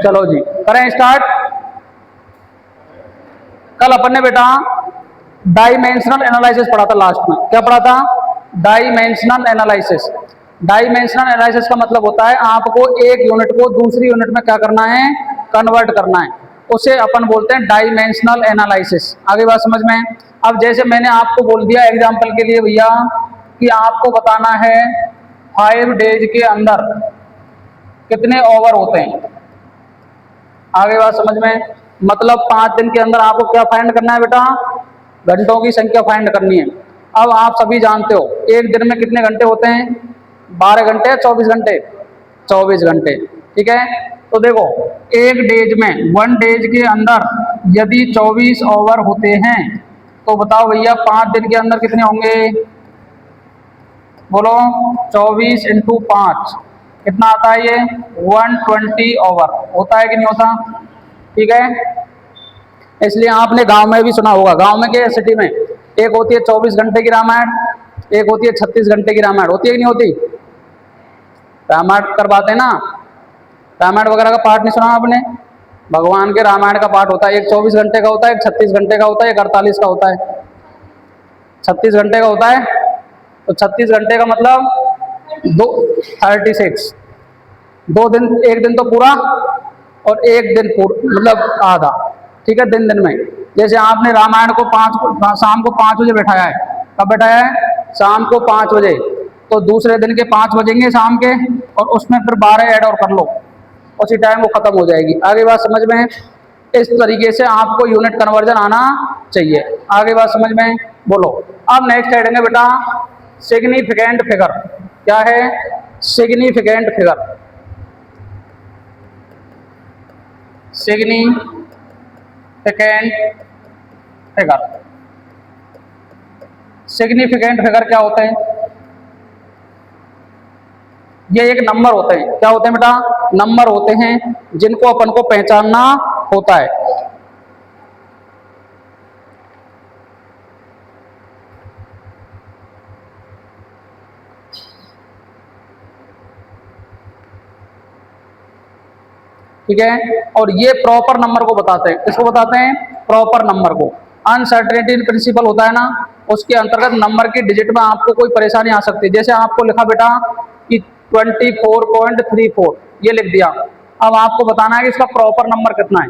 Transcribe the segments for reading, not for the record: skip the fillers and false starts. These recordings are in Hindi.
चलो जी करें स्टार्ट। कल अपन ने बेटा डायमेंशनल एनालिसिस पढ़ा था लास्ट में। क्या पढ़ा था? Dimensional analysis. डायमेंशनल एनालिसिस का मतलब होता है आपको एक यूनिट को दूसरी यूनिट में क्या करना है, कन्वर्ट करना है, उसे अपन बोलते हैं डायमेंशनल एनालिसिस। आगे बात समझ में? अब जैसे मैंने आपको बोल दिया एग्जांपल के लिए भैया कि आपको बताना है 5 डेज के अंदर कितने ओवर होते हैं। आगे बात समझ में? मतलब 5 दिन के अंदर आपको क्या फाइंड करना है बेटा? घंटों की संख्या फाइंड करनी है। अब आप सभी जानते हो एक दिन में कितने घंटे होते हैं? 12 घंटे या 24 घंटे? 24 घंटे। ठीक है, तो देखो एक डेज में, 1 डेज के अंदर यदि 24 ओवर होते हैं तो बताओ भैया 5 दिन के अंदर कितने होंगे? बोलो 24 इंटू 5 कितना आता है? ये 120 ओवर होता है कि नहीं होता? ठीक है, इसलिए आपने गांव में भी सुना होगा, गांव में क्या सिटी में, एक होती है 24 घंटे की रामायण, एक होती है 36 घंटे की रामायण। होती है कि नहीं होती? रामायण करवाते हैं ना, रामायण वगैरह का पाठ नहीं सुना आपने? भगवान के रामायण का पाठ होता है, एक 24 घंटे का होता है, एक 36 घंटे का होता है, एक 48 का होता है। 36 घंटे का होता है, तो 36 घंटे का मतलब 36, 2 दिन, एक दिन तो पूरा और एक दिन मतलब आधा। ठीक है, दिन दिन में। जैसे आपने रामायण को शाम को 5 बजे बैठाया है, कब बैठाया है? शाम को 5 बजे, तो दूसरे दिन के 5 बजेंगे शाम के, और उसमें फिर 12 ऐड और कर लो, उसी टाइम वो खत्म हो जाएगी। आगे बात समझ में? इस तरीके से आपको यूनिट कन्वर्जन आना चाहिए। आगे बात समझ में? बोलो। अब नेक्स्ट पढ़ेंगे बेटा सिग्निफिकेंट फिगर। क्या है? Significant figure. Significant figure. Significant figure क्या होते हैं? ये एक नंबर होते हैं। क्या होते हैं बेटा? नंबर होते हैं जिनको अपन को पहचानना होता है। ठीक है, और ये प्रॉपर नंबर को बताते हैं। किसको बताते हैं? प्रॉपर नंबर को। अनसर्टेनिटी प्रिंसिपल होता है ना, उसके अंतर्गत नंबर की डिजिट में आपको कोई परेशानी आ सकती है। जैसे आपको लिखा बेटा कि 24.34, ये लिख दिया। अब आपको बताना है कि इसका प्रॉपर नंबर कितना है।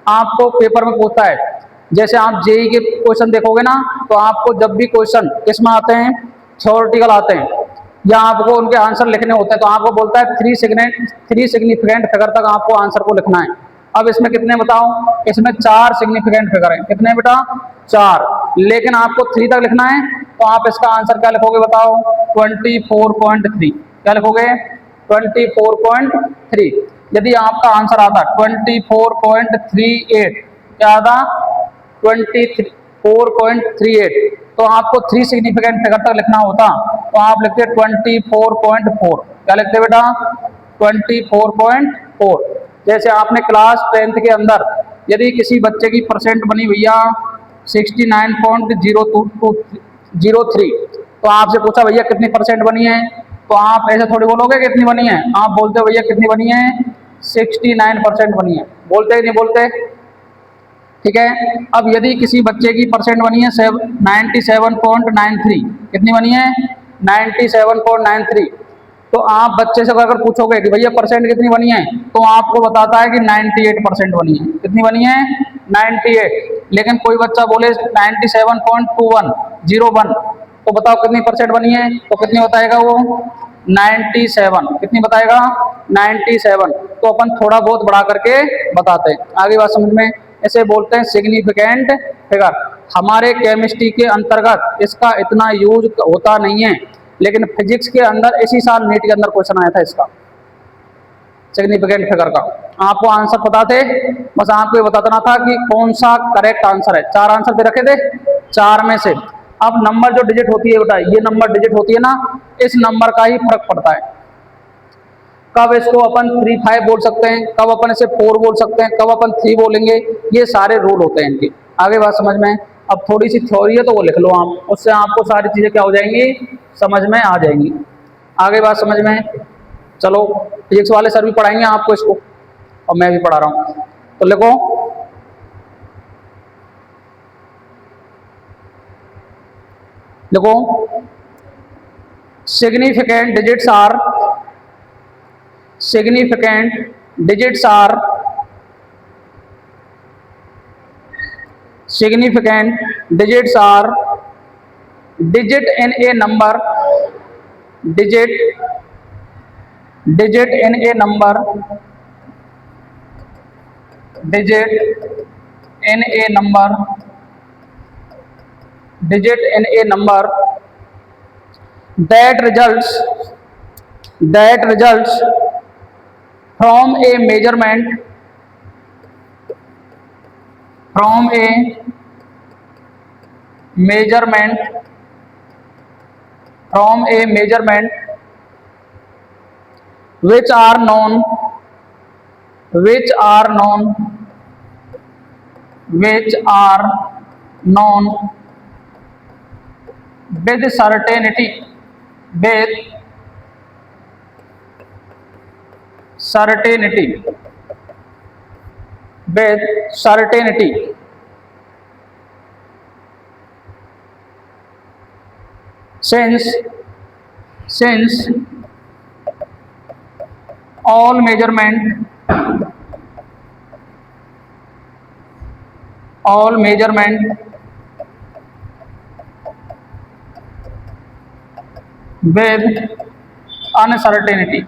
आपको पेपर में पूछता है, जैसे आप जेई के क्वेश्चन देखोगे ना, तो आपको जब भी क्वेश्चन किसमें आते हैं, थ्योरेटिकल आते हैं, या आपको उनके आंसर लिखने होते हैं, तो आपको बोलता है 3 सिग्निफिकेंट फिगर तक आपको आंसर को लिखना है। अब इसमें कितने बताओ? इसमें 4 सिग्निफिकेंट फिगर है। कितने बेटा? 4। लेकिन आपको 3 तक लिखना है, तो आप इसका आंसर क्या लिखोगे बताओ? 24.3। क्या लिखोगे? 24.3। यदि आपका आंसर आता 24.38, क्या आता? 24.38, तो आपको 3 सिग्निफिकेंट फिगर तक लिखना होता, तो आप लिखते 24.4। क्या लिखते बेटा? 24.4। जैसे आपने क्लास 10th के अंदर यदि किसी बच्चे की परसेंट बनी भैया 69.03, तो आपसे पूछा भैया कितनी परसेंट बनी है, तो आप ऐसे थोड़ी बोलोगे कितनी बनी है, आप बोलते हो भैया कितनी बनी है? 69% बनी है। बोलते ही नहीं बोलते? ठीक है, अब यदि किसी बच्चे की परसेंट बनी है 97.93, कितनी बनी है? 97.93, तो आप बच्चे से अगर पूछोगे कि भैया परसेंट कितनी बनी है, तो आपको बताता है कि 98% बनी है। कितनी बनी है? 98। लेकिन कोई बच्चा बोले 97.21, तो बताओ कितनी परसेंट बनी है, तो कितनी बताएगा वो? 97। कितनी बताएगा? 97। तो अपन थोड़ा बहुत बढ़ा करके बताते हैं। आगे बात समझ में? ऐसे बोलते हैं सिग्निफिकेंट फिगर। हमारे केमिस्ट्री के अंतर्गत इसका इतना यूज होता नहीं है, लेकिन फिजिक्स के अंदर इसी साल नीट के अंदर क्वेश्चन आया था इसका, सिग्निफिकेंट फिगर का। आपको आंसर पता थे, बस आपको ये बताना था कि कौन सा करेक्ट आंसर है। 4 आंसर दे रखे थे, 4 में से अब नंबर जो डिजिट होती है बेटा, ये नंबर डिजिट होती है ना, इस नंबर का ही फर्क पड़ता है। कब इसको अपन 3, 5 बोल सकते हैं, कब अपन इसे 4 बोल सकते हैं, कब अपन 3 बोलेंगे, ये सारे रूल होते हैं इनके। आगे बात समझ में? अब थोड़ी सी थ्योरी है तो वो लिख लो आप, उससे आपको सारी चीज़ें क्या हो जाएंगी, समझ में आ जाएंगी। आगे बात समझ में, चलो फिजिक्स वाले सर भी पढ़ाएंगे आपको इसको और मैं भी पढ़ा रहा हूँ, तो लिखो देखो significant digits are significant digits are significant digits are digit in a number, digit digit in a number, digit in a number, digit in a number that results that results from a measurement, from a measurement, from a measurement which are known, which are known, which are known with certainty, with certainty, with certainty, since all measurement, all measurement with uncertainty,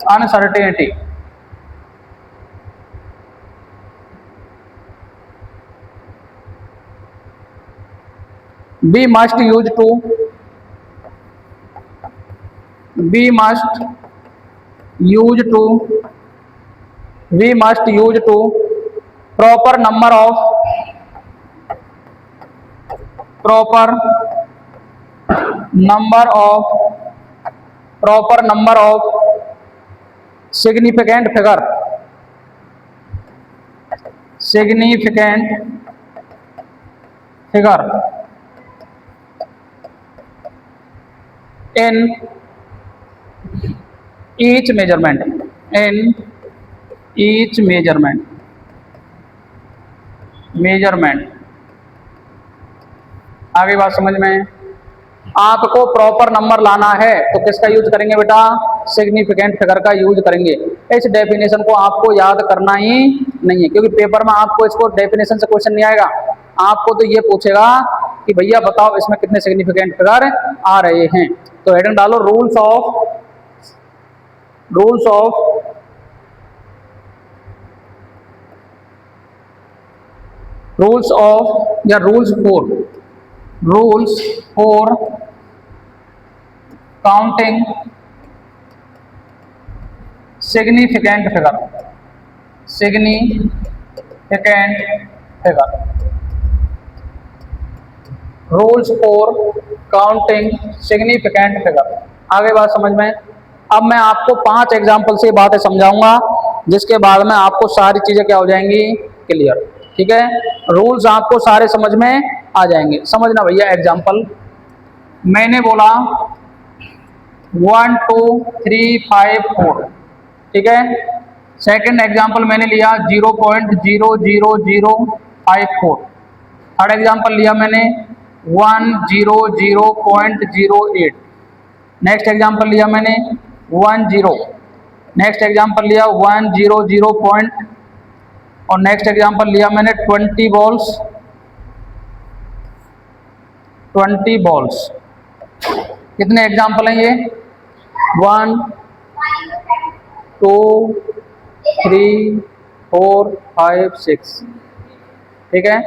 uncertainty, we must use to, we must use to, we must use to proper number of, proper number of, proper number of significant figure, significant figure in each measurement, in each measurement, measurement। आगे बात समझ में, आपको प्रॉपर नंबर लाना है तो किसका यूज करेंगे बेटा, सिग्निफिकेंट फिगर का यूज करेंगे। इस डेफिनेशन को आपको याद करना ही नहीं है, क्योंकि पेपर में आपको इसको डेफिनेशन से क्वेश्चन नहीं आएगा, आपको तो ये पूछेगा कि भैया बताओ इसमें कितने सिग्निफिकेंट फिगर आ रहे हैं। तो हेडिंग डालो rules of, rules of, rules of या rules for, rules for counting significant figure, significant figure, rules for counting significant figure. आगे बात समझ में, अब मैं आपको 5 एग्जाम्पल से बातें समझाऊंगा, जिसके बाद में आपको सारी चीजें क्या हो जाएंगी, क्लियर। ठीक है, रूल्स आपको सारे समझ में आ जाएंगे। समझना भैया, एग्जाम्पल मैंने बोला 1 2 3 5 4, ठीक है। सेकंड एग्जाम्पल मैंने लिया 0.00054। थर्ड एग्जाम्पल लिया मैंने 100.08। नेक्स्ट एग्जाम्पल लिया मैंने 10। नेक्स्ट एग्जाम्पल लिया 100 पॉइंट, और नेक्स्ट एग्जाम्पल लिया मैंने 20 बॉल्स, 20 बॉल्स। कितने एग्जाम्पल हैं ये, 1 2 3 4 5 6, ठीक है।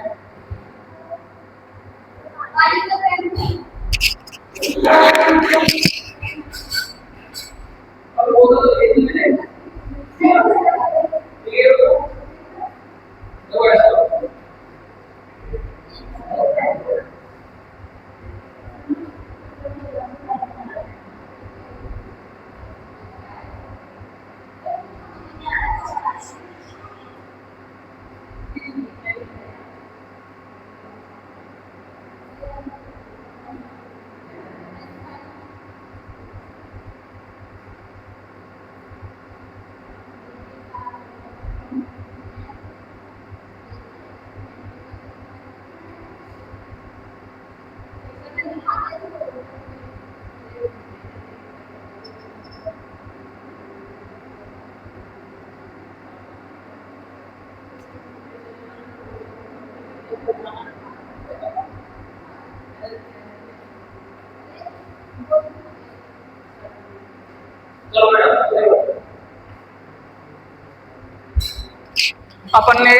अपन ने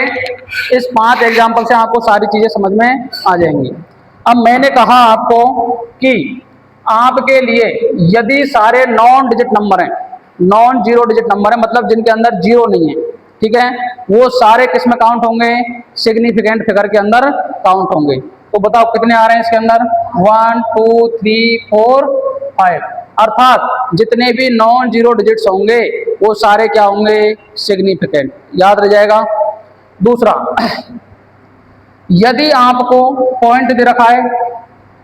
इस 5 एग्जाम्पल से आपको सारी चीजें समझ में आ जाएंगी। अब मैंने कहा आपको कि आपके लिए यदि सारे नॉन डिजिट नंबर हैं, नॉन जीरो डिजिट नंबर है, मतलब जिनके अंदर जीरो नहीं है, ठीक है, वो सारे किस में काउंट होंगे? सिग्निफिकेंट फिगर के अंदर काउंट होंगे। तो बताओ कितने आ रहे हैं इसके अंदर? 1 2 3 4 5, अर्थात जितने भी नॉन जीरो डिजिट्स होंगे वो सारे क्या होंगे? सिग्निफिकेंट। याद रह जाएगा। दूसरा, यदि आपको पॉइंट दे रखा है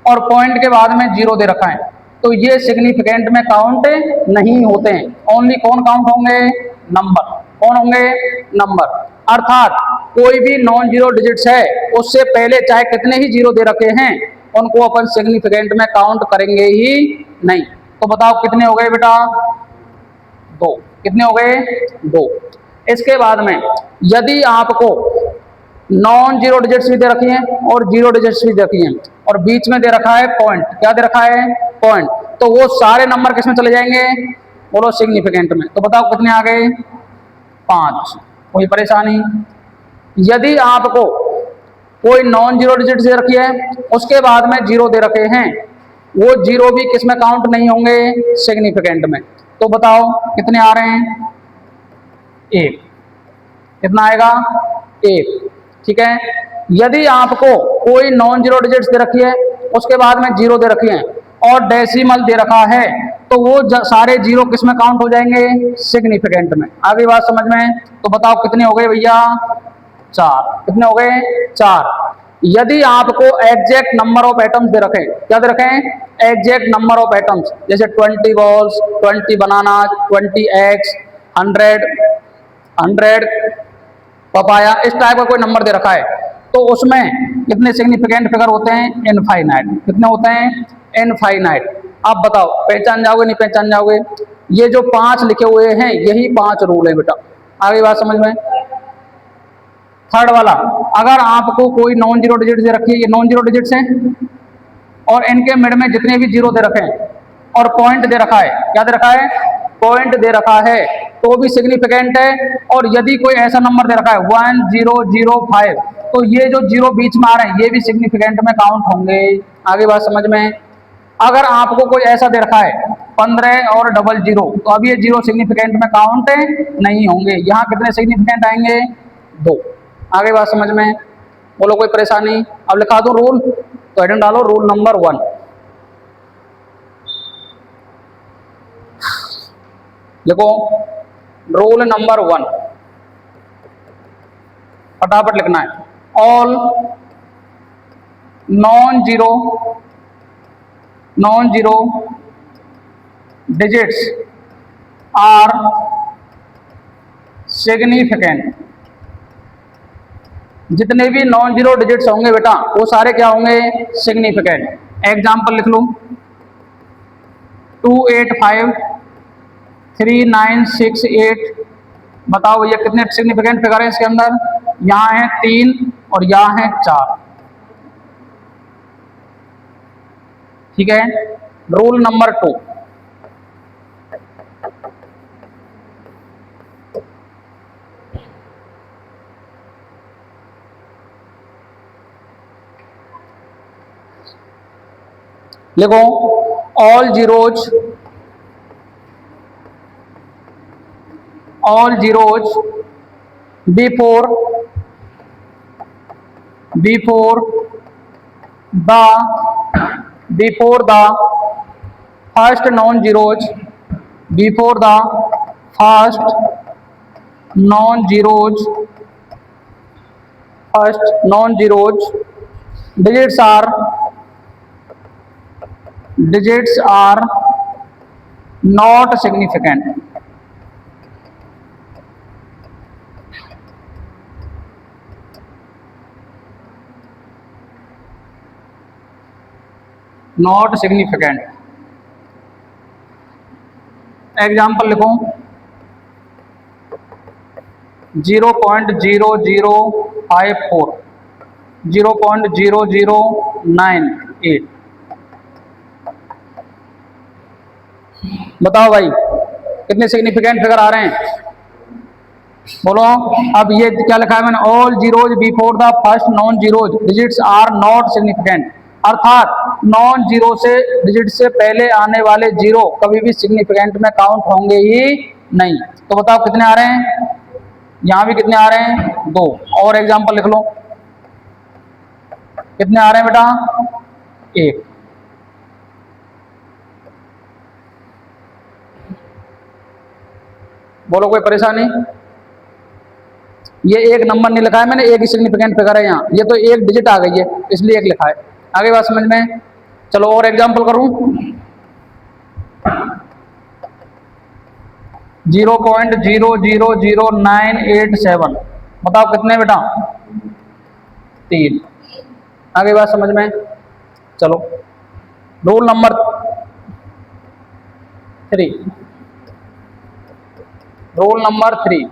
और पॉइंट के बाद में जीरो दे रखा है तो ये सिग्निफिकेंट में काउंट नहीं होते हैं। ओनली कौन काउंट होंगे? नंबर। कौन होंगे? नंबर। अर्थात कोई भी नॉन जीरो डिजिट्स है उससे पहले चाहे कितने ही जीरो दे रखे हैं उनको अपन सिग्निफिकेंट में काउंट करेंगे ही नहीं। तो बताओ कितने हो गए बेटा? 2। कितने हो गए? 2। इसके बाद में यदि आपको नॉन जीरो डिजिट्स भी दे रखी हैं और जीरो डिजिट्स भी दे रखी हैं और बीच में दे रखा है पॉइंट, क्या दे रखा है? पॉइंट, तो वो सारे नंबर किस में चले जाएंगे? बोलो सिग्निफिकेंट में। तो बताओ कितने आ गए? 5। कोई परेशानी? यदि आपको कोई नॉन जीरो डिजिट दे रखी है उसके बाद में जीरो दे रखे हैं, वो जीरो भी किस में काउंट नहीं होंगे? सिग्निफिकेंट में। तो बताओ कितने आ रहे हैं? 1। कितना आएगा? 1। ठीक है। यदि आपको कोई नॉन जीरो डिजिट्स दे रखी है उसके बाद में जीरो दे रखी है और डेसिमल दे रखा है तो वो सारे जीरो किस में काउंट हो जाएंगे? सिग्निफिकेंट में। आगे बात समझ में? तो बताओ कितने हो गए भैया? 4। कितने हो गए? 4। यदि आपको exact number of atoms they रखे, क्या दे रखे हैं? एग्जैक्ट नंबर ऑफ एटम्स, जैसे 20 बॉल्स, 20 बनाना, 20 एग्स, 100 पपाया, इस टाइप का कोई नंबर दे रखा है तो उसमें कितने सिग्निफिकेंट फिगर होते हैं? इनफाइनाइट। कितने होते हैं? इनफाइनाइट। आप बताओ पहचान जाओगे नहीं पहचान जाओगे? ये जो 5 लिखे हुए हैं यही 5 रूल है बेटा। आगे बात समझ में? थर्ड वाला, अगर आपको कोई नॉन जीरो डिजिट दे रखी है, ये नॉन जीरो डिजिट्स हैं और इनके मिड में जितने भी जीरो दे रखे हैं और पॉइंट दे रखा है, क्या दे रखा है? पॉइंट दे रखा है, तो भी सिग्निफिकेंट है। और यदि कोई ऐसा नंबर दे रखा है 1005, तो ये जो जीरो बीच में आ रहे हैं ये भी सिग्निफिकेंट में काउंट होंगे। आगे बात समझ में? अगर आपको कोई ऐसा दे रखा है 15 और 00, तो अब ये जीरो सिग्निफिकेंट में काउंट नहीं होंगे। यहाँ कितने सिग्निफिकेंट आएंगे? 2। आगे बात समझ में? बोलो कोई परेशानी? अब लिखा दो रूल, तो हेडिंग डालो रूल नंबर 1। देखो रूल नंबर 1 फटाफट लिखना है। All non zero digits are significant. जितने भी नॉन जीरो डिजिट्स होंगे बेटा वो सारे क्या होंगे? सिग्निफिकेंट। एग्जाम्पल लिख लो, 285 3968। बताओ भैया कितने सिग्निफिकेंट फिगर है इसके अंदर? यहाँ है 3 और यहाँ है 4। ठीक है। रूल नंबर 2, देखो all zeros before the first non zeros, before the first non zeros digits are not significant। Not significant. Example लिखो 0.0054, 0.0098। बताओ भाई कितने सिग्निफिकेंट फिगर आ रहे हैं, बोलो। अब ये क्या लिखा है मैंने, all zeros before the first non zeros digits are not significant, अर्थात नॉन जीरो से डिजिट से पहले आने वाले जीरो कभी भी सिग्निफिकेंट में काउंट होंगे ही नहीं। तो बताओ कितने आ रहे हैं, यहां भी कितने आ रहे हैं, 2। और एग्जाम्पल लिख लो, कितने आ रहे हैं बेटा, 1। बोलो कोई परेशानी, ये एक नंबर नहीं लिखा है मैंने, एक ही सिग्निफिकेंट फिगर है यहाँ, ये तो एक डिजिट आ गई है इसलिए एक लिखा है। आगे बात समझ में, चलो और एग्जांपल करूं। 0.000987, बताओ कितने बेटा, 3। आगे बात समझ में, चलो rule number 3, rule number 3,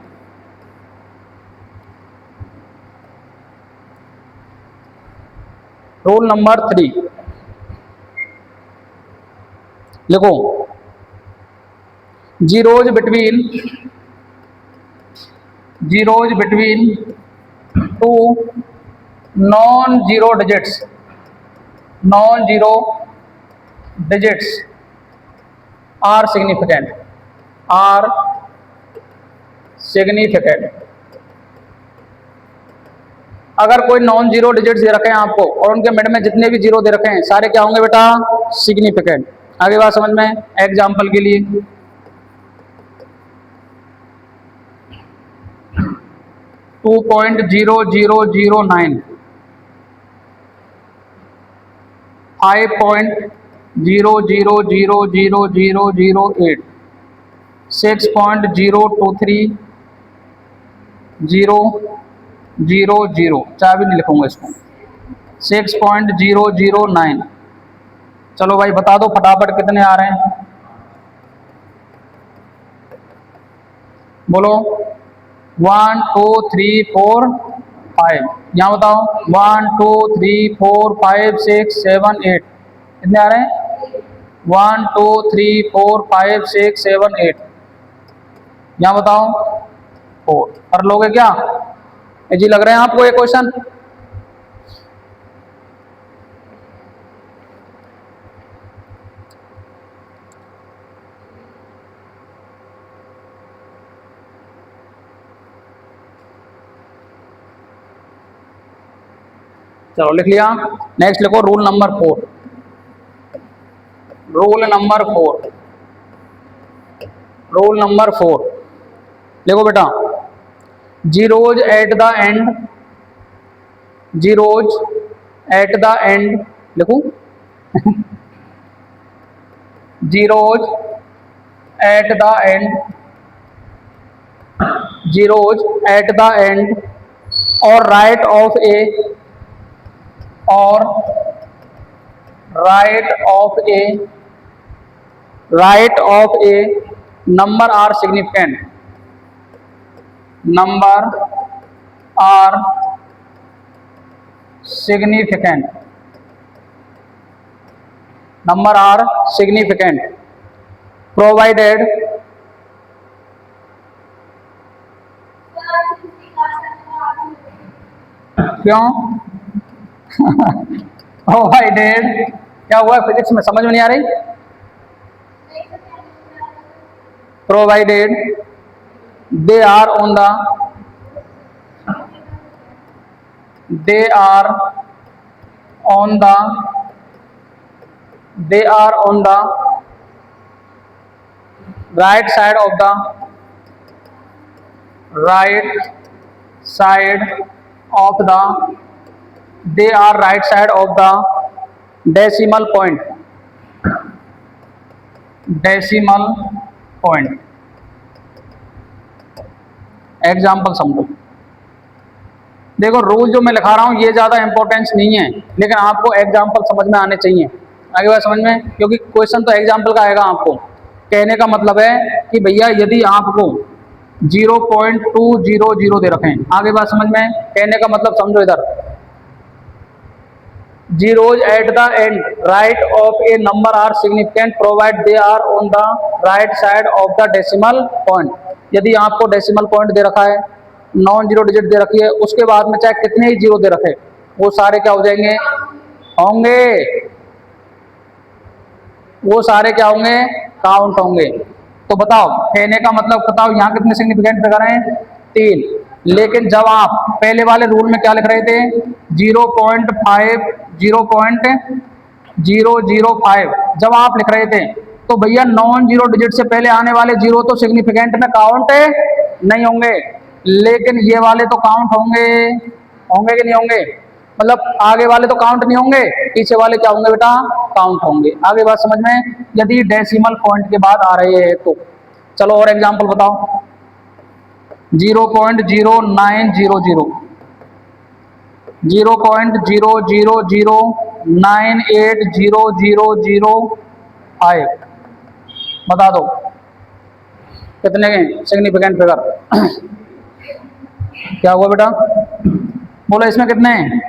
rule number 3 लिखो, zeros between two non zero digits are significant, अगर कोई नॉन जीरो डिजिट्स दे रखे हैं आपको और उनके मिड में जितने भी जीरो दे रखे हैं सारे क्या होंगे बेटा, सिग्निफिकेंट। आगे बात समझ में, एग्जांपल के लिए 2.0009, 5.000008, 6.023, 000, चाहे भी नहीं लिखूंगा इसको, 6.009। चलो भाई बता दो फटाफट कितने आ रहे हैं, बोलो। 1 2 3 4 5, यहाँ बताओ 1 2 3 4 5 6 7 8, कितने आ रहे हैं, 1 2 3 4 5 6 7 8, यहाँ बताओ 4। कर लोगे क्या, जी लग रहे हैं आपको ये क्वेश्चन, चलो लिख लिया। नेक्स्ट लिखो rule number 4, rule number 4, rule number 4 लिखो बेटा, zeros at the end, zeros at the end लिखूं zeros at the end, zeros at the end और राइट ऑफ ए, और right of a number are significant, number are significant, number are significant provided, क्यों प्रोवाइडेड, क्या हुआ फिजिक्स में समझ में नहीं आ रही, provided they are on the, they are on the, they are on the right side of the, right side of the, they are right side of the decimal point, decimal point। Example समझो, देखो रूल जो मैं लिखा रहा हूं ये ज्यादा इंपॉर्टेंस नहीं है लेकिन आपको एग्जाम्पल समझ में आने चाहिए। आगे बात समझ में, क्योंकि क्वेश्चन तो एग्जाम्पल का आएगा आपको। कहने का मतलब है कि भैया यदि आपको 0.200 दे रखें, आगे बात समझ में, कहने का मतलब समझो इधर, zeros at the end right of a number are significant provided they are on the right side of the decimal point। यदि आपको डेसिमल पॉइंट दे रखा है, नॉन जीरो डिजिट दे रखी है, उसके बाद में चाहे कितने ही जीरो दे रखे, वो सारे क्या हो जाएंगे, होंगे, वो सारे क्या होंगे, काउंट होंगे। तो बताओ, कहने का मतलब बताओ यहाँ कितने सिग्निफिकेंट फिगर हैं, 3। लेकिन जब आप पहले वाले रूल में क्या लिख रहे थे, 0.005 जब आप लिख रहे थे, तो भैया नॉन जीरो डिजिट से पहले आने वाले जीरो तो सिग्निफिकेंट में काउंट नहीं होंगे, लेकिन ये वाले तो काउंट होंगे, होंगे कि नहीं होंगे, मतलब आगे वाले तो काउंट नहीं होंगे, पीछे वाले क्या होंगे बेटा, काउंट होंगे। आगे बात समझ में, यदि डेसिमल पॉइंट के बाद आ रहे हैं तो। चलो और एग्जांपल बताओ, 0.0900, 0.000980005 बता दो कितने सिग्निफिकेंट फिगर। क्या हुआ बेटा, बोलो इसमें कितने हैं,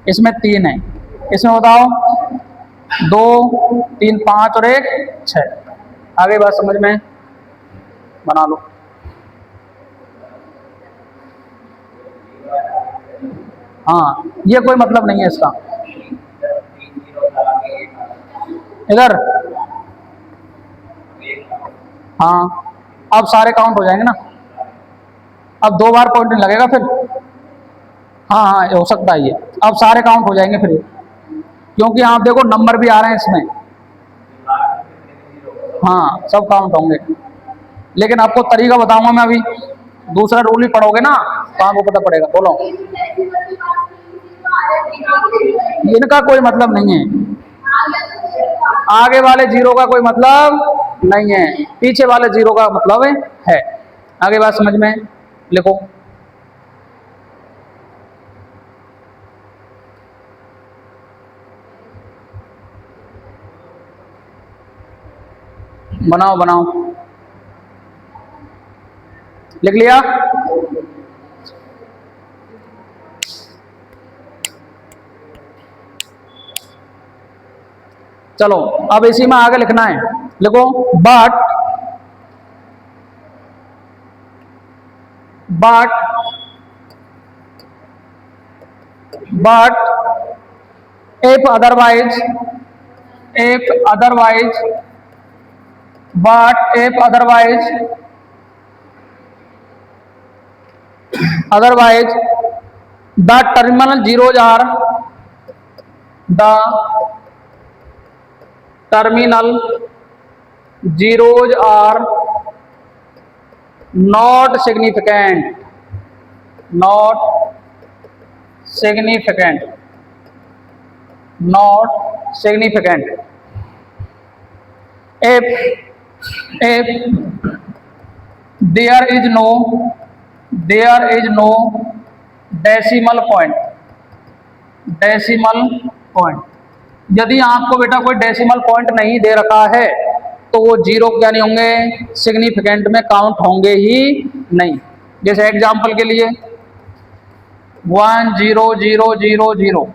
इसमें 3 है, इसमें बताओ 2, 3, 5 और 1 6। आगे बात समझ में, बना लो। हाँ, ये कोई मतलब नहीं है इसका, इधर हाँ, अब सारे काउंट हो जाएंगे ना, अब 2 बार पॉइंट नहीं लगेगा फिर। हाँ हाँ, हो सकता है ये, अब सारे काउंट हो जाएंगे फिर, क्योंकि आप देखो नंबर भी आ रहे हैं इसमें, हाँ सब काउंट होंगे। लेकिन आपको तरीका बताऊंगा मैं अभी, दूसरा रूल ही पढ़ोगे ना तो आपको पता पड़ेगा। बोलो, इनका कोई मतलब नहीं है, आगे वाले जीरो का कोई मतलब नहीं है, पीछे वाले जीरो का मतलब है। आगे बात समझ में, लिखो, बनाओ बनाओ, लिख लिया। चलो अब इसी में आगे लिखना है, लिखो, but if otherwise the terminal zeros are not significant if there is no decimal point। यदि आपको बेटा कोई डेसिमल पॉइंट नहीं दे रखा है तो वो जीरो क्या नहीं होंगे, सिग्निफिकेंट में काउंट होंगे ही नहीं। जैसे एग्जांपल के लिए 10000,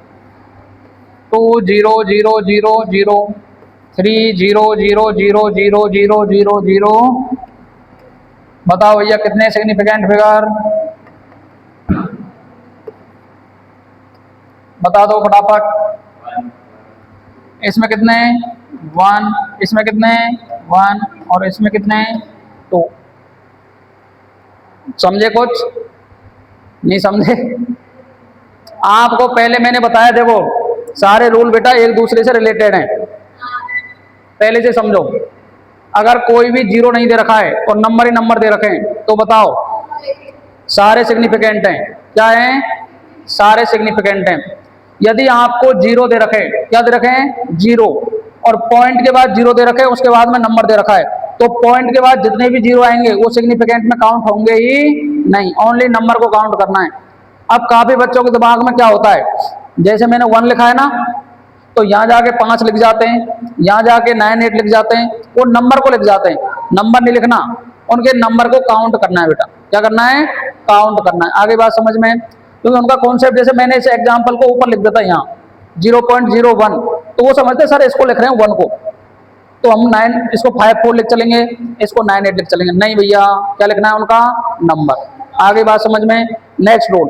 20000, 300000000। बताओ भैया कितने सिग्निफिकेंट फिगर, बता दो फटाफट। इसमें कितने 1, इसमें कितने 1 और इसमें कितने 2। समझे कुछ नहीं समझे? आपको पहले मैंने बताया, देखो सारे रूल बेटा एक दूसरे से रिलेटेड हैं, पहले से समझो। अगर कोई भी जीरो नहीं दे रखा है और नंबर ही नंबर दे रखे हैं तो बताओ सारे सिग्निफिकेंट हैं। क्या हैं? सारे सिग्निफिकेंट हैं। यदि आपको जीरो दे रखे, क्या दे रखे हैं? जीरो, और पॉइंट के बाद जीरो दे रखे, उसके बाद में नंबर दे रखा है, तो पॉइंट के बाद जितने भी जीरो आएंगे वो सिग्निफिकेंट में काउंट होंगे ही नहीं, ओनली नंबर को काउंट करना है। अब काफी बच्चों के दिमाग में क्या होता है, जैसे मैंने 1 लिखा है ना, तो यहाँ जाके 5 लिख जाते हैं, यहाँ जाके 9 8 लिख जाते हैं, वो नंबर को लिख जाते हैं, नंबर नहीं लिखना, उनके नंबर को काउंट करना है बेटा। क्या करना है? काउंट करना है। आगे बात समझ में? क्योंकि उनका कॉन्सेप्ट, जैसे मैंने इस एग्जाम्पल को ऊपर लिख देता यहाँ 0.01, तो वो समझते सर इसको लिख रहे हैं 1 को, तो हम 9 इसको 5 4 लिख चलेंगे, इसको 9 8 लिख चलेंगे। नहीं भैया, क्या लिखना है? उनका नंबर। आगे बात समझ में? नेक्स्ट रूल,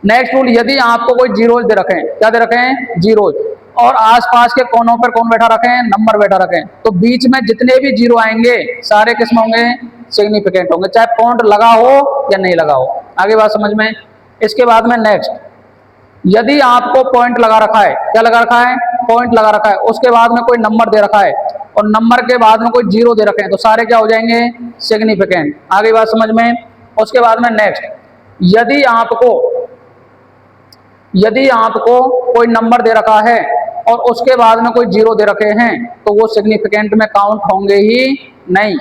नेक्स्ट रूल, यदि आपको कोई जीरोज दे रखे हैं, क्या दे रखे हैं? जीरोज, और आसपास के कोनों पर कौन बैठा रखे हैं? नंबर बैठा रखे हैं, तो बीच में जितने भी जीरो आएंगे सारे किस्म होंगे? सिग्निफिकेंट होंगे, चाहे पॉइंट लगा हो या नहीं लगा हो। आगे बात समझ में? इसके बाद में नेक्स्ट, यदि आपको पॉइंट लगा रखा है, क्या लगा रखा है? पॉइंट लगा रखा है, उसके बाद में कोई नंबर दे रखा है और नंबर के बाद में कोई जीरो दे रखे हैं, तो सारे क्या हो जाएंगे? सिग्निफिकेंट। आगे बात समझ में? उसके बाद में नेक्स्ट, यदि आपको कोई नंबर दे रखा है और उसके बाद में कोई जीरो दे रखे हैं, तो वो सिग्निफिकेंट में काउंट होंगे ही नहीं।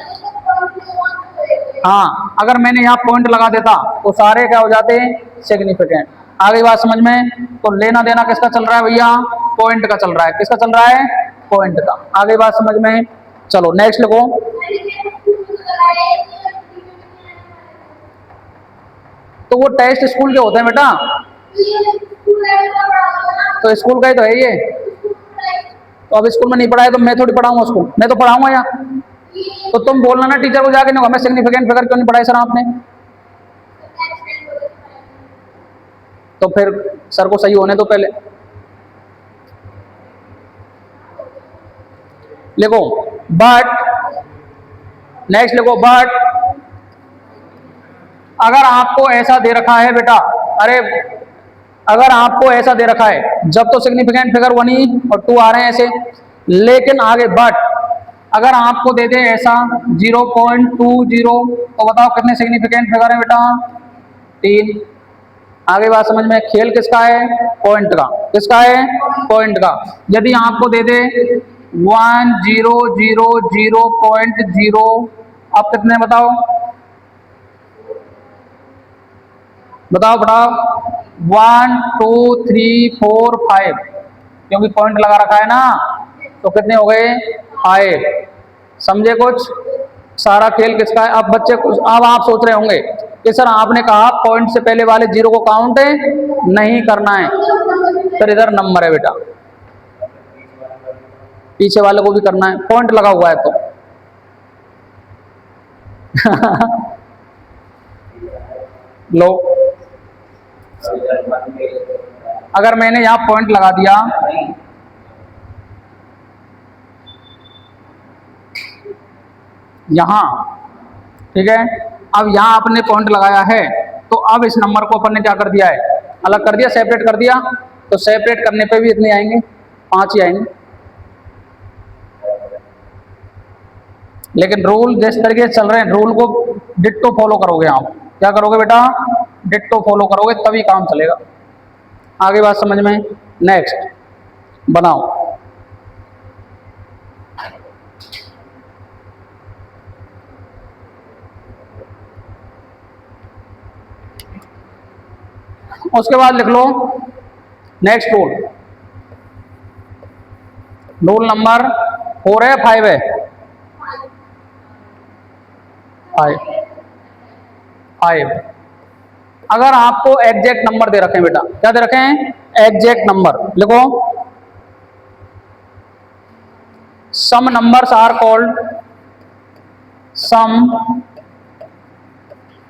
हाँ, अगर मैंने यहाँ पॉइंट लगा देता तो सारे क्या हो जाते? सिग्निफिकेंट। आगे बात समझ में? तो लेना देना किसका चल रहा है भैया? पॉइंट का चल रहा है। किसका चल रहा है? पॉइंट का। आगे बात समझ में? चलो नेक्स्ट लिखो। तो वो टेस्ट स्कूल के होते हैं बेटा, तो स्कूल का ही तो है ये। तो अब स्कूल में नहीं पढ़ाया तो मैं थोड़ी पढ़ाऊंगा उसको, मैं तो पढ़ाऊंगा यहाँ। तो तुम बोलना ना टीचर को जाके, नहीं हमें सिग्निफिकेंट फिगर क्यों नहीं पढ़ाई सर आपने? तो फिर सर को सही होने दो पहले। लिखो बट, नेक्स्ट लिखो बट, अगर आपको ऐसा दे रखा है बेटा, अरे अगर आपको ऐसा दे रखा है, जब तो सिग्निफिकेंट फिगर 1 और 2 आ रहे हैं ऐसे, लेकिन आगे बट अगर आपको दे दे ऐसा 0.20, तो बताओ कितने सिग्निफिकेंट फिगर है बेटा? 3। आगे बात समझ में? खेल किसका है? पॉइंट का। किसका है? पॉइंट का। यदि आपको दे दे 1000.0, अब कितने बताओ? बताओ बताओ। 1 2 3 4 5, क्योंकि पॉइंट लगा रखा है ना, तो कितने हो गए? 5। समझे कुछ? सारा खेल किसका है? अब बच्चे, अब आप सोच रहे होंगे कि सर आपने कहा पॉइंट से पहले वाले जीरो को काउंट नहीं करना है, सर इधर नंबर है बेटा, पीछे वाले को भी करना है, पॉइंट लगा हुआ है तो लो, अगर मैंने यहां पॉइंट लगा दिया, यहां, ठीक है, अब यहां आपने पॉइंट लगाया है, तो अब इस नंबर को अपन ने क्या कर दिया है? अलग कर दिया, सेपरेट कर दिया, तो सेपरेट करने पे भी इतने आएंगे, 5 ही आएंगे। लेकिन रूल जिस तरीके से चल रहे हैं, रूल को डिट्टो फॉलो करोगे आप। क्या करोगे बेटा? डिट्टो फॉलो करोगे, तभी काम चलेगा। आगे बात समझ में? नेक्स्ट बनाओ। उसके बाद लिख लो नेक्स्ट रूल। रूल नंबर 4 है 5 है? 5। अगर आपको एग्जैक्ट नंबर दे रखे हैं बेटा, क्या दे रखे हैं? Exact number. लिखो some numbers are called, some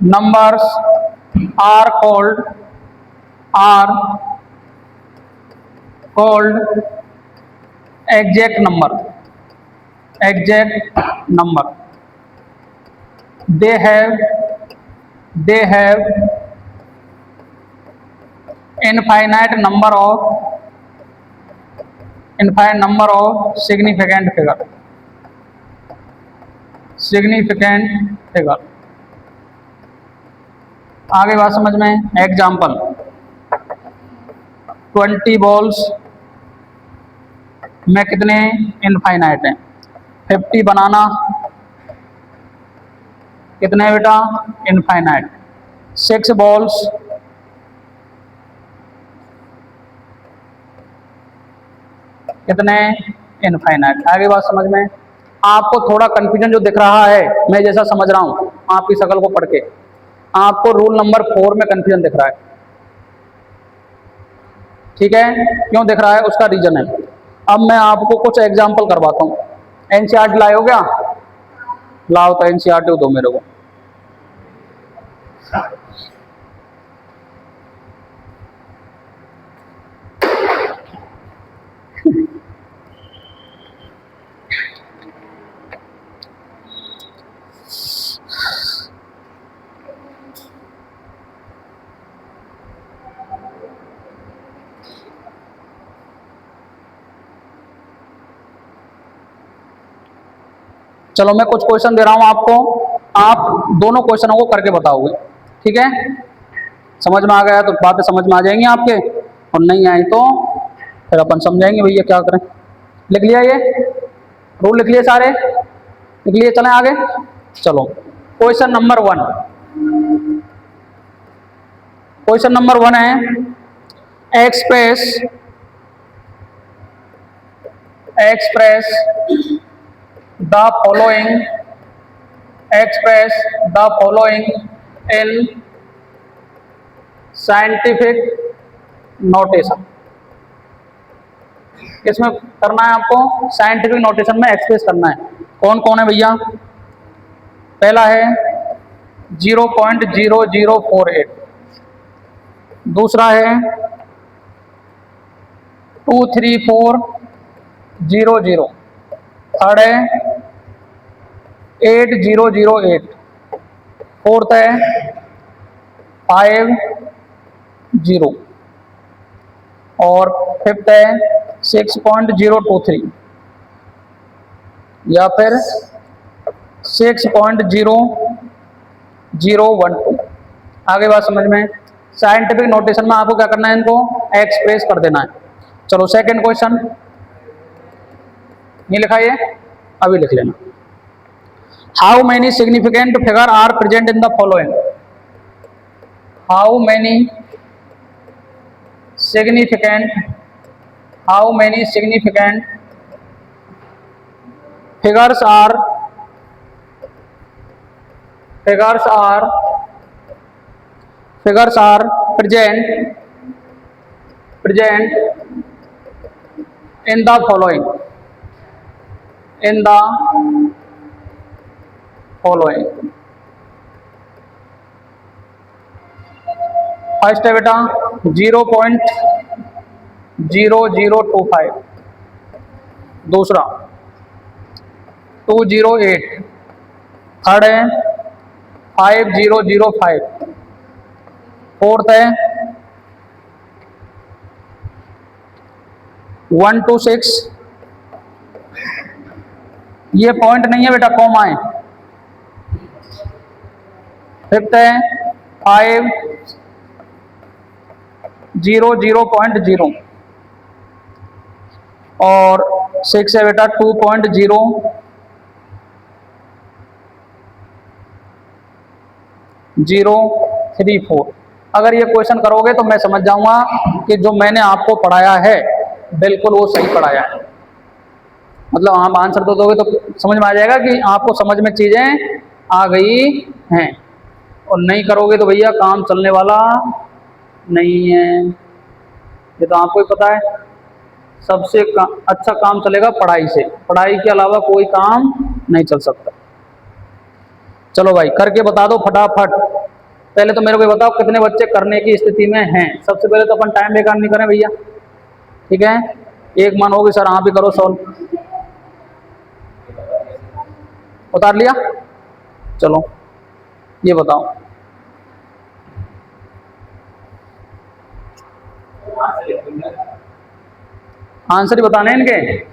numbers are called exact number, exact number. they have infinite number of significant figure। आगे बात समझ में? एग्जाम्पल, 20 बॉल्स में कितने इनफाइनाइट हैं? 50 बनाना कितने है बेटा? इनफाइनाइट। 6 बॉल्स कितने, इनफाइनाइट। आगे बात समझ में? आपको थोड़ा कंफ्यूजन जो दिख रहा है, मैं जैसा समझ रहा हूँ आपकी शक्ल को पढ़ के, आपको रूल नंबर 4 में कंफ्यूजन दिख रहा है, ठीक है? क्यों दिख रहा है, उसका रीजन है। अब मैं आपको कुछ एग्जाम्पल करवाता हूँ। एनसीईआरटी लाए हो क्या? लाओ तो एनसीईआरटी दो मेरे को। चलो मैं कुछ क्वेश्चन दे रहा हूं आपको, आप दोनों क्वेश्चनों को करके बताओगे, ठीक है? समझ में आ गया तो बातें समझ में आ जाएंगी आपके, और नहीं आई तो फिर अपन समझाएंगे भैया क्या करें। लिख लिया ये रूल, लिख लिए सारे, लिख लिए, चलें आगे। चलो क्वेश्चन नंबर 1, क्वेश्चन नंबर 1 है express the following in scientific notation। किसमें करना है आपको? साइंटिफिक नोटेशन में एक्सप्रेस करना है। कौन कौन है भैया? पहला है 0.0048, दूसरा है 23400, थर्ड है 8008, फोर्थ है 50 और फिफ्थ है 6.023 या फिर 6.0012। आगे बात समझ में? साइंटिफिक नोटेशन में आपको क्या करना है, इनको एक्सप्रेस कर देना है। चलो सेकंड क्वेश्चन, नहीं लिखा ये, अभी लिख लेना। How many significant figure are present in the following? How many significant figures are present in the following, first है बेटा 0.0025, दूसरा 208, थर्ड है 5005, फोर्थ है 126, ये पॉइंट नहीं है बेटा, कॉमा है। फिफ्थ है 500.0 और सिक्स है बेटा 2.034। अगर ये क्वेश्चन करोगे तो मैं समझ जाऊंगा कि जो मैंने आपको पढ़ाया है बिल्कुल वो सही पढ़ाया है। मतलब आप आंसर तो दोगे तो समझ में आ जाएगा कि आपको समझ में चीजें आ गई हैं, और नहीं करोगे तो भैया काम चलने वाला नहीं है। ये तो आपको ही पता है, सबसे अच्छा काम चलेगा पढ़ाई से, पढ़ाई के अलावा कोई काम नहीं चल सकता। चलो भाई करके बता दो फटाफट। पहले तो मेरे को बताओ कितने बच्चे करने की स्थिति में हैं। सबसे पहले तो अपन टाइम बेकार नहीं करें भैया, ठीक है? एक मन होगी सर आप ही करो सॉल्व, उतार लिया? चलो ये बताओ, आंसर ही बताने इनके।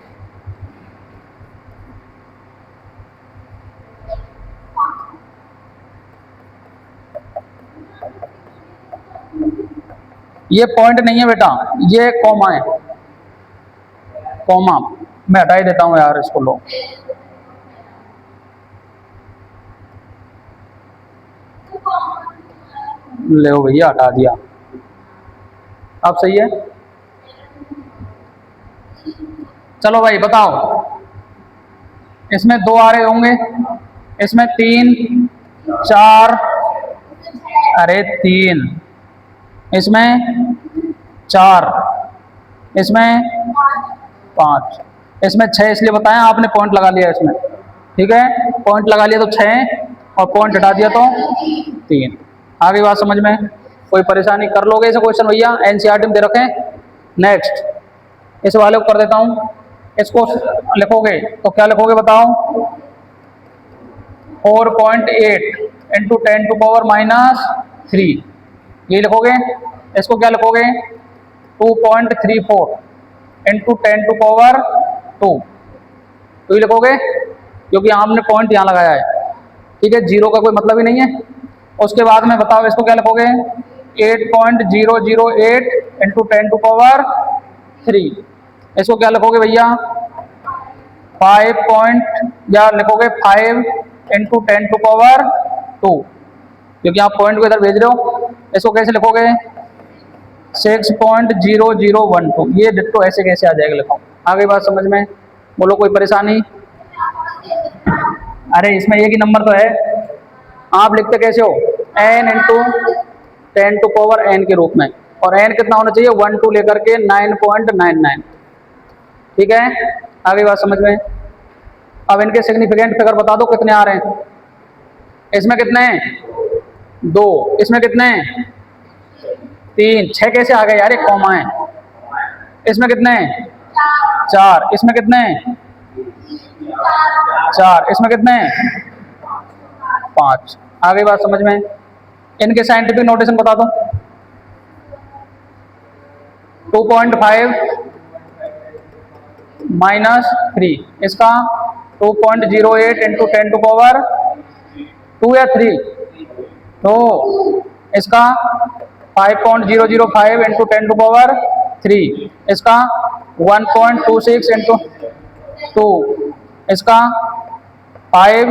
ये पॉइंट नहीं है बेटा, ये कॉमा है, कॉमा मैं हटा ही देता हूं यार इसको। लो ले भैया हटा दिया, अब सही है। चलो भाई बताओ, इसमें 2 आ रहे होंगे, इसमें 3 4, अरे 3, इसमें 4, इसमें 5, इसमें 6 इसलिए बताया आपने पॉइंट लगा लिया इसमें, ठीक है, पॉइंट लगा लिया तो 6 और पॉइंट हटा दिया तो 3। आगे बात समझ में? कोई परेशानी? कर लोगे ऐसे क्वेश्चन भैया, एनसीईआरटी में दे रखे। नेक्स्ट इस वाले को कर देता हूँ, इसको लिखोगे तो क्या लिखोगे बताओ? 4.8 इंटू 10⁻³ ये लिखोगे। इसको क्या लिखोगे? 2.34 इंटू 10⁻², तो ये लिखोगे क्योंकि आपने पॉइंट यहाँ लगाया है, ठीक है, जीरो का कोई मतलब ही नहीं है। उसके बाद में बताओ इसको क्या लिखोगे? 8.008 इंटू 10⁻³ इसको क्या लिखोगे भैया? 5 लिखोगे 5 इंटू 10⁻², क्योंकि आप पॉइंट को इधर भेज रहे हो। इसको कैसे लिखोगे? 6.0012, ये डिट्टो ऐसे कैसे आ जाएगा लिखो। आगे बात समझ में? बोलो कोई परेशानी? अरे इसमें एक ही नंबर तो है, आप लिखते कैसे हो? n इंटू 10⁻n के रूप में, और n कितना होना चाहिए? 1 2 लेकर के 9.99, ठीक है। आगे बात समझ में? अब इनके सिग्निफिकेंट फिगर बता दो कितने आ रहे हैं। इसमें कितने? 2, इसमें कितने? 3, 6 कैसे आ गए यार, एक कॉमा है। इसमें कितने? 4, इसमें कितने? 4, इसमें कितने? 5। आगे बात समझ में? इनके साइंटिफिक नोटेशन बता दो। 2.5 -3, इसका 2.08 इंटू 10⁻² या 3, तो इसका 5.005 इंटू 10⁻³, इसका 1.26 इंटू 2, इसका 5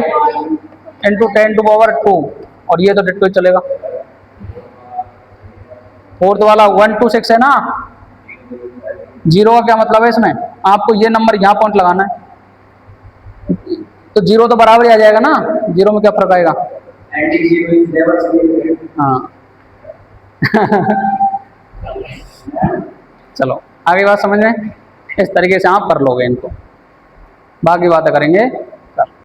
इंटू 10⁻², और ये तो डिट्टो चलेगा। फोर्थ वाला 1 2 6 है ना, जीरो का क्या मतलब है इसमें? आपको ये नंबर यहाँ पॉइंट लगाना है, तो जीरो तो बराबर ही आ जाएगा ना, जीरो में क्या फर्क आएगा? हाँ चलो आगे बात समझ में? इस तरीके से आप कर लोगे इनको, बाकी बातें करेंगे